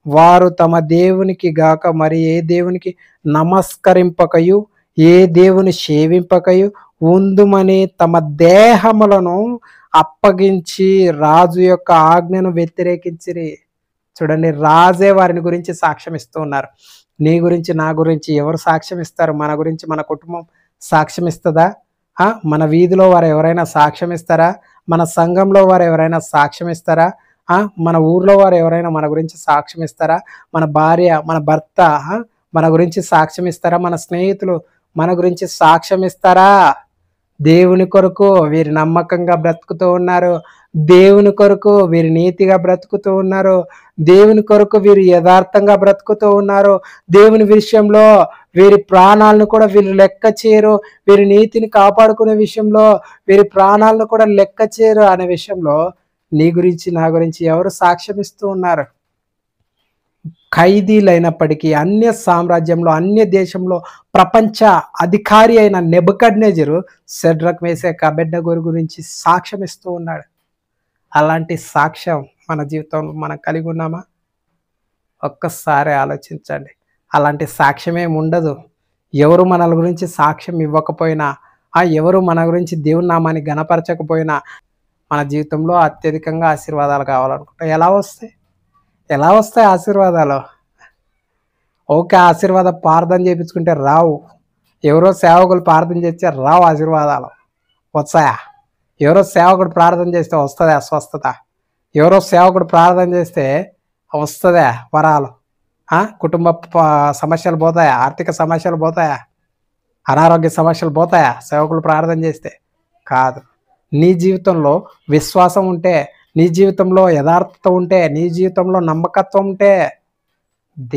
వారు తమ దేవునికి గాక మరి ఏ దేవునికి నమస్కరింపకయు ఏ దేవుని సేవింపకయు ఉందుమని తమ దేహములను అప్పగించి రాజు యొక్క ఆజ్ఞను వ్యతిరేకించిరి. చూడండి, రాజే వారిని గురించి సాక్ష్యం ఇస్తూ ఉన్నారు. నీ గురించి నా గురించి ఎవరు సాక్ష్యం ఇస్తారు? మన గురించి మన కుటుంబం సాక్ష్యం ఇస్తుందా? మన వీధిలో వారు ఎవరైనా సాక్ష్యం ఇస్తారా? మన సంఘంలో వారు ఎవరైనా సాక్ష్యం ఇస్తారా? మన ఊర్లో వారు ఎవరైనా మన గురించి సాక్ష్యం ఇస్తారా? మన భార్య, మన భర్త మన గురించి సాక్ష్యం ఇస్తారా? మన స్నేహితులు మన గురించి సాక్ష్యం ఇస్తారా? దేవుని కొరకు వీరు నమ్మకంగా బ్రతుకుతూ ఉన్నారు. దేవుని కొరకు వీరు నీతిగా బ్రతుకుతూ ఉన్నారు. దేవుని కొరకు వీరు యథార్థంగా బ్రతుకుతూ ఉన్నారు. దేవుని విషయంలో వీరి ప్రాణాలను కూడా వీరు లెక్క చేయరు. వీరి నీతిని కాపాడుకునే విషయంలో వీరి ప్రాణాలను కూడా లెక్క చేయరు అనే విషయంలో నీ గురించి నా గురించి ఎవరు సాక్ష్యం ఇస్తూ ఉన్నారు? ఖైదీలైనప్పటికీ అన్య సామ్రాజ్యంలో, అన్య దేశంలో ప్రపంచ అధికారి అయిన నెబుకద్నెజరు షడ్రక్, మేషక్, అబేద్నెగో గురించి సాక్ష్యం ఇస్తూ ఉన్నాడు. అలాంటి సాక్ష్యం మన జీవితంలో మనం కలిగి ఉన్నామా? ఒక్కసారి ఆలోచించండి. అలాంటి సాక్ష్యమే ఉండదు. ఎవరు మన గురించి సాక్ష్యం ఇవ్వకపోయినా, ఎవరు మన గురించి దేవుని నామాన్ని ఘనపరచకపోయినా మన జీవితంలో అత్యధికంగా ఆశీర్వాదాలు కావాలనుకుంటా ఎలా వస్తాయి ఆశీర్వాదాలు? ఓకే, ఆశీర్వాదం ప్రార్థన చేయించుకుంటే రావు. ఎవరో సేవకులు ప్రార్థన చేస్తే రావు ఆశీర్వాదాలు. వస్తాయా? ఎవరో సేవకుడు ప్రార్థన చేస్తే వస్తుందా స్వస్థత? ఎవరో సేవకుడు ప్రార్థన చేస్తే వస్తుందా వరాలు? కుటుంబ సమస్యలు పోతాయా? ఆర్థిక సమస్యలు పోతాయా? అనారోగ్య సమస్యలు పోతాయా సేవకులు ప్రార్థన చేస్తే? కాదు. నీ జీవితంలో విశ్వాసం ఉంటే, నీ జీవితంలో యథార్థత ఉంటే, నీ జీవితంలో నమ్మకత్వం ఉంటే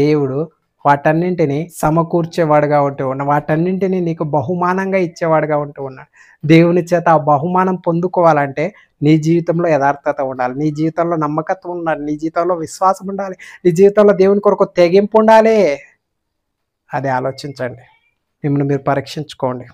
దేవుడు వాటన్నింటినీ సమకూర్చేవాడుగా ఉంటూ ఉన్నాడు. వాటన్నింటినీ నీకు బహుమానంగా ఇచ్చేవాడుగా ఉంటూ ఉన్నాడు. దేవుని చేత ఆ బహుమానం పొందుకోవాలంటే నీ జీవితంలో యథార్థత ఉండాలి, నీ జీవితంలో నమ్మకత్వం ఉండాలి, నీ జీవితంలో విశ్వాసం ఉండాలి, నీ జీవితంలో దేవుని కొరకు తెగింపు ఉండాలి. అది ఆలోచించండి. మిమ్మల్ని మీరు పరీక్షించుకోండి.